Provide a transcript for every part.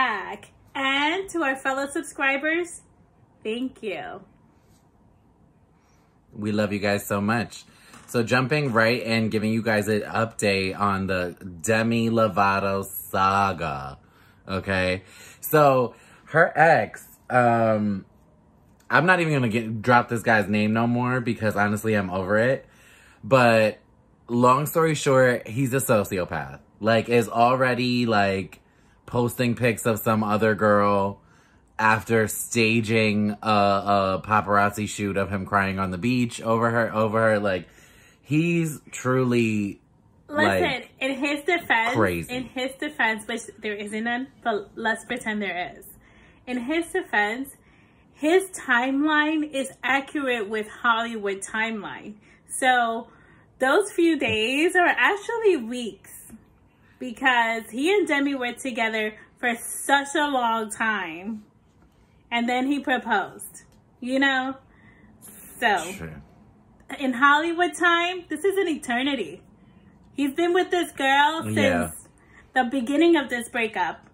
back. And to our fellow subscribers, thank you. We love you guys so much. So jumping right in, giving you guys an update on the Demi Lovato saga. Okay? So her ex, I'm not even going to drop this guy's name no more because honestly I'm over it. But long story short, he's a sociopath. Like, is already like posting pics of some other girl after staging a paparazzi shoot of him crying on the beach over her. Like, he's truly, listen, in his defense, crazy. In his defense, which there isn't none, but let's pretend there is. In his defense, his timeline is accurate with Hollywood timeline. So those few days are actually weeks because he and Demi were together for such a long time. And then he proposed, you know? So, Sure. In Hollywood time, this is an eternity. He's been with this girl since the beginning of this breakup.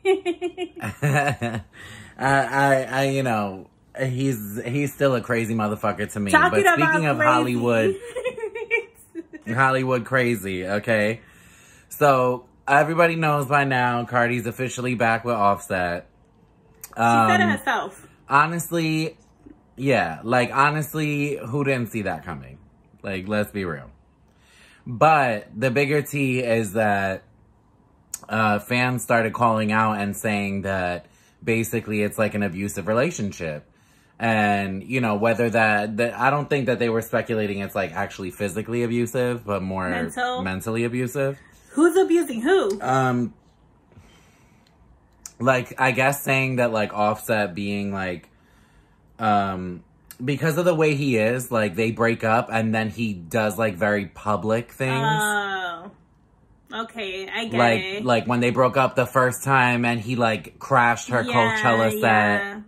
You know, he's still a crazy motherfucker to me. Talking but speaking about of crazy. Hollywood crazy, okay? So, everybody knows by now, Cardi's officially back with Offset. She said it herself. Honestly, yeah. Like, honestly, who didn't see that coming? Like, let's be real. But the bigger tea is that fans started calling out and saying that basically it's like an abusive relationship. And, you know, whether that I don't think that they were speculating it's like actually physically abusive, but more mentally abusive. Who's abusing who? Like, I guess saying that, like, Offset being, like, because of the way he is, like, they break up and then he does, like, very public things. Oh. Okay, I get it. Like, when they broke up the first time and he, like, crashed her Coachella set. Yeah.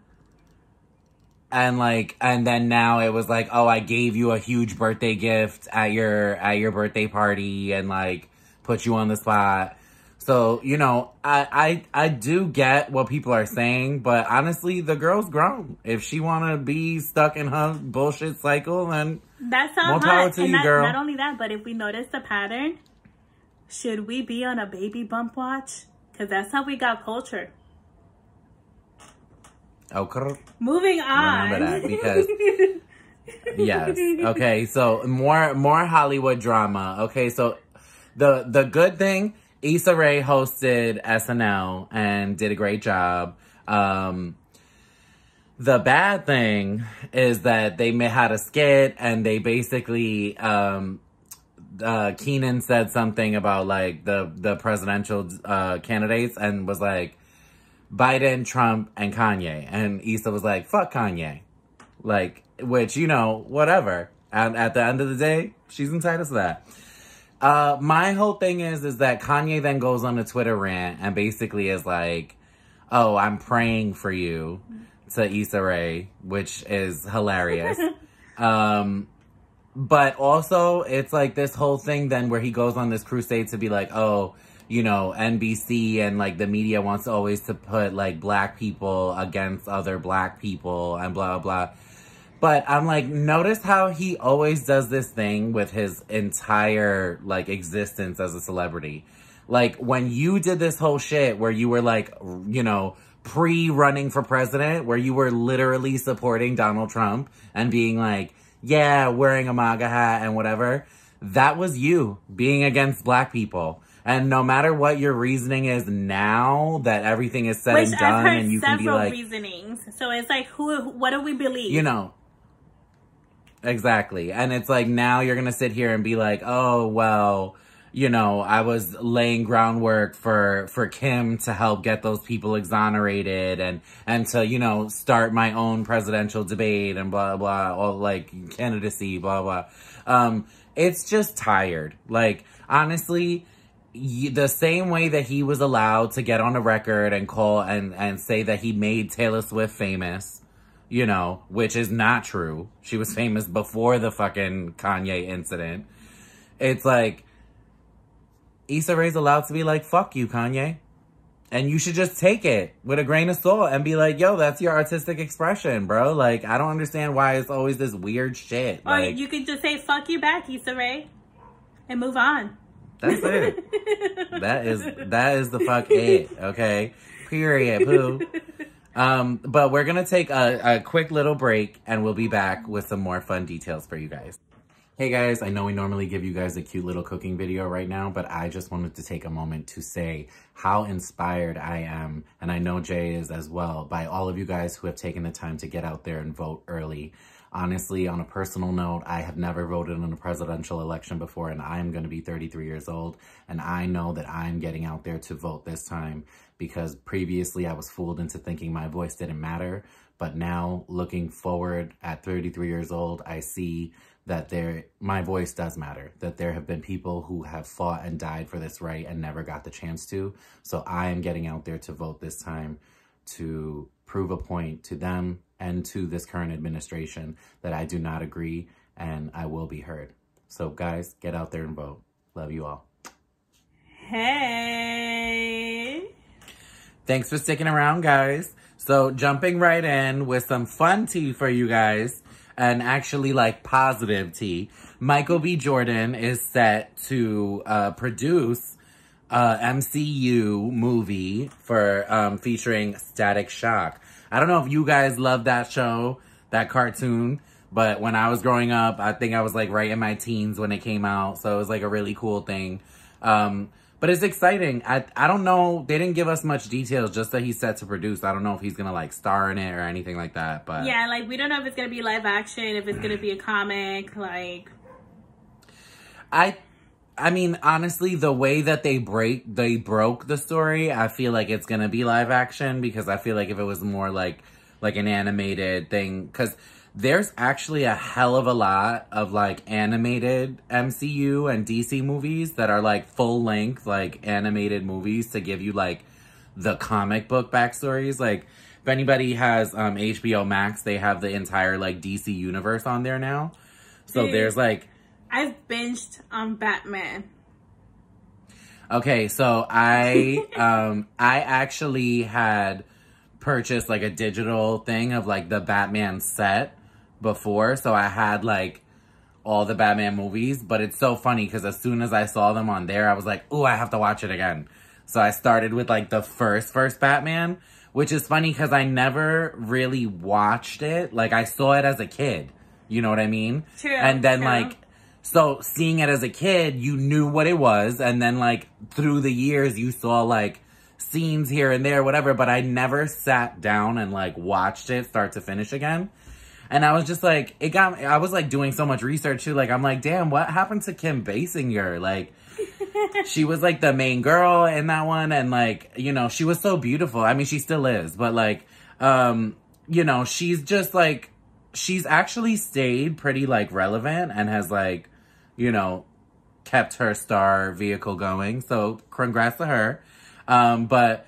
And then now it was like, oh, I gave you a huge birthday gift at your birthday party and, like, put you on the spot. So, you know, I do get what people are saying, but honestly, the girl's grown. If she want to be stuck in her bullshit cycle, then that's all more power to you, girl. Not only that, but if we notice the pattern, should we be on a baby bump watch? Because that's how we got culture. Okay. Moving on. Remember that, because yes. Okay, so more Hollywood drama. Okay, so the good thing, Issa Rae hosted SNL and did a great job. The bad thing is that they had a skit and they basically, Keenan said something about like the presidential candidates and was like, Biden, Trump, and Kanye. And Issa was like, fuck Kanye. Like, which, you know, whatever. And at the end of the day, she's entitled to that. My whole thing is that Kanye then goes on a Twitter rant and basically is like, oh, I'm praying for you to Issa Rae, which is hilarious. But also, it's like this whole thing then where he goes on this crusade to be like, oh, you know, NBC and like the media wants always to put like black people against other black people and blah, blah. But I'm like, notice how he always does this thing with his entire like existence as a celebrity. Like when you did this whole shit where you were like, you know, pre-running for president, where you were literally supporting Donald Trump and being like, yeah, wearing a MAGA hat and whatever. That was you being against black people. And no matter what your reasoning is now that everything is said and done, and you can be like, reasonings. So it's like, what do we believe? You know, exactly. And it's like now you're gonna sit here and be like, oh well, you know, I was laying groundwork for Kim to help get those people exonerated and to, you know, start my own presidential debate and blah blah, all like candidacy, blah blah. It's just tired. Like honestly. The same way that he was allowed to get on a record and call and say that he made Taylor Swift famous, you know, which is not true. She was famous before the fucking Kanye incident. It's like, Issa Rae's allowed to be like, fuck you, Kanye. And you should just take it with a grain of salt and be like, yo, that's your artistic expression, bro. Like, I don't understand why it's always this weird shit. Or like, you could just say, fuck you back, Issa Rae. And move on. That's it. that is the fuck it, okay? Period, poo. But we're gonna take a quick little break and we'll be back with some more fun details for you guys. Hey guys, I know we normally give you guys a cute little cooking video right now, but I just wanted to take a moment to say how inspired I am, and I know Jay is as well, by all of you guys who have taken the time to get out there and vote early. Honestly, on a personal note, I have never voted in a presidential election before, and I am going to be 33 years old, and I know that I'm getting out there to vote this time because previously I was fooled into thinking my voice didn't matter, but now looking forward at 33 years old, I see that my voice does matter, that there have been people who have fought and died for this right and never got the chance to. So I am getting out there to vote this time to prove a point to them and to this current administration that I do not agree and I will be heard. So guys, get out there and vote. Love you all. Hey. Thanks for sticking around, guys. So jumping right in with some fun tea for you guys. And actually, like, positive tea. Michael B. Jordan is set to produce MCU movie for featuring Static Shock. I don't know if you guys love that show, that cartoon, but when I was growing up, I think I was, like, right in my teens when it came out, so it was, like, a really cool thing. But it's exciting. I don't know. They didn't give us much details, just that he's set to produce. I don't know if he's going to, like, star in it or anything like that. But yeah, like, we don't know if it's going to be live action, if it's going to be a comic, like... I mean, honestly, the way that they broke the story, I feel like it's going to be live action because I feel like if it was more like an animated thing, because there's actually a hell of a lot of, like, animated MCU and DC movies that are, like, full-length, like, animated movies to give you, like, the comic book backstories. Like, if anybody has HBO Max, they have the entire, like, DC universe on there now. So there's, like... I've binged on Batman. Okay, so I actually had purchased, like, a digital thing of, like, the Batman set before, so I had, like, all the Batman movies, but it's so funny because as soon as I saw them on there, I was like, ooh, I have to watch it again. So I started with, like, the first Batman, which is funny because I never really watched it. Like, I saw it as a kid, you know what I mean? True. And then, true. like, so seeing it as a kid, you knew what it was, and then, like, through the years, you saw, like, scenes here and there, whatever, but I never sat down and, like, watched it start to finish again. And I was just like, I was like doing so much research too. Like, I'm like, damn, what happened to Kim Basinger? Like, she was like the main girl in that one. And like, you know, she was so beautiful. I mean, she still is, but like, you know, she's just like, she's actually stayed pretty like relevant and has like, you know, kept her star vehicle going. So congrats to her. But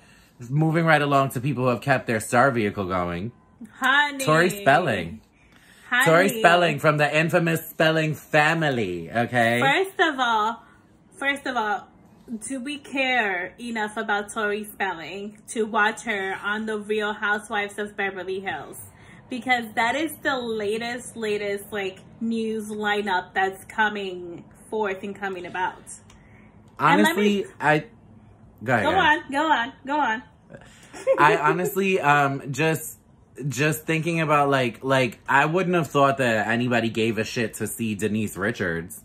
moving right along to people who have kept their star vehicle going. Honey. Tori Spelling. Honey. Tori Spelling from the infamous Spelling family, okay? First of all, do we care enough about Tori Spelling to watch her on The Real Housewives of Beverly Hills? Because that is the latest, like, news lineup that's coming forth and coming about. Honestly, Go on. I honestly, just thinking about, like, I wouldn't have thought that anybody gave a shit to see Denise Richards,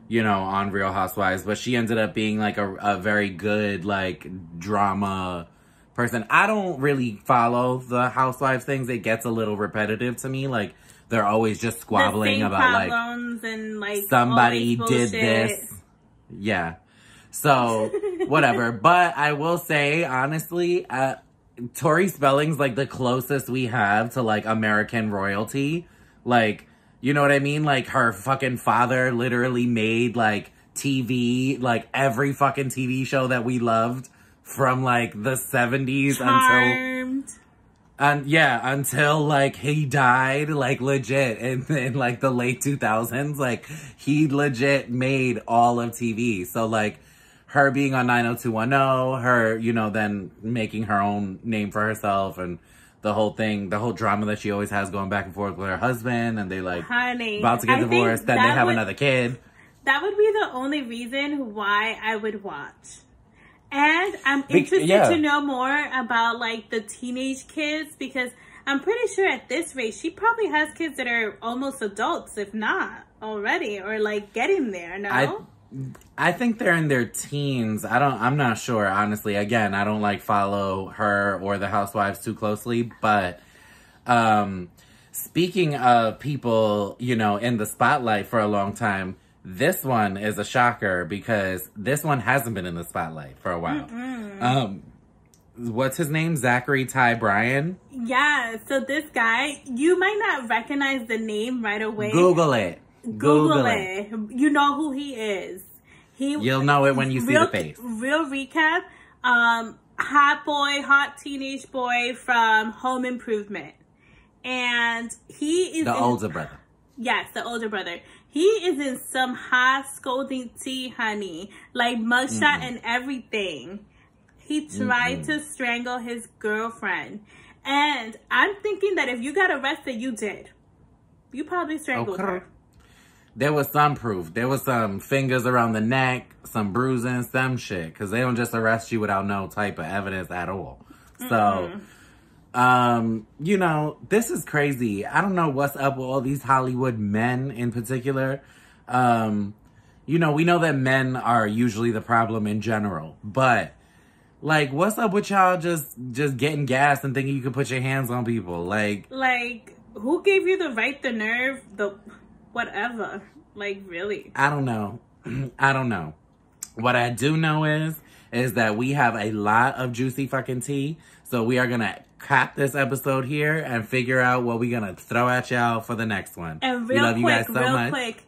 you know, on Real Housewives, but she ended up being, like, a very good, like, drama person. I don't really follow the Housewives things. It gets a little repetitive to me. Like, they're always just squabbling about, like, and, like, somebody did this. Yeah. So, whatever. But I will say, honestly, Tori Spelling's, like, the closest we have to, like, American royalty. Like, you know what I mean? Like, her fucking father literally made, like, TV, like, every fucking TV show that we loved from, like, the 70s Charmed. until, like, he died, like, legit, in, like, the late 2000s. Like, he legit made all of TV. So, like, her being on 90210, her, you know, then making her own name for herself, and the whole thing, the whole drama that she always has going back and forth with her husband, and they like Honey, about to get divorced, then they have another kid. That would be the only reason why I would watch. And I'm interested to know more about like the teenage kids, because I'm pretty sure at this rate, she probably has kids that are almost adults, if not already, or like getting there, no? I think they're in their teens. I'm not sure, honestly. Again, I don't like follow her or the housewives too closely, but speaking of people, you know, in the spotlight for a long time, this one is a shocker because this one hasn't been in the spotlight for a while. What's his name? Zachary Ty Bryan? Yeah, so this guy, you might not recognize the name right away. Google it. Google it. You know who he is. You'll know it when you see the face. Real recap. Hot teenage boy from Home Improvement. And he is the older brother. Yes, the older brother. He is in some hot scolding tea, honey. Like mugshot and everything. He tried to strangle his girlfriend. And I'm thinking that if you got arrested, you did. You probably strangled her. There was some proof. There was some fingers around the neck, some bruising, some shit. Because they don't just arrest you without no type of evidence at all. So, you know, this is crazy. I don't know what's up with all these Hollywood men in particular. You know, we know that men are usually the problem in general. But, like, what's up with y'all just getting gas and thinking you can put your hands on people? Like, who gave you the right, the nerve, the... whatever. Like, really? I don't know. I don't know. What I do know is that we have a lot of juicy fucking tea. So we are going to cap this episode here and figure out what we're going to throw at y'all for the next one. And real quick,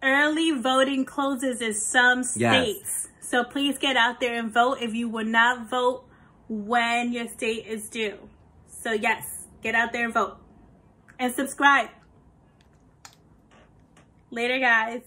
early voting closes in some states. Yes. So please get out there and vote if you will not vote when your state is due. So yes, get out there and vote. And subscribe. Later, guys.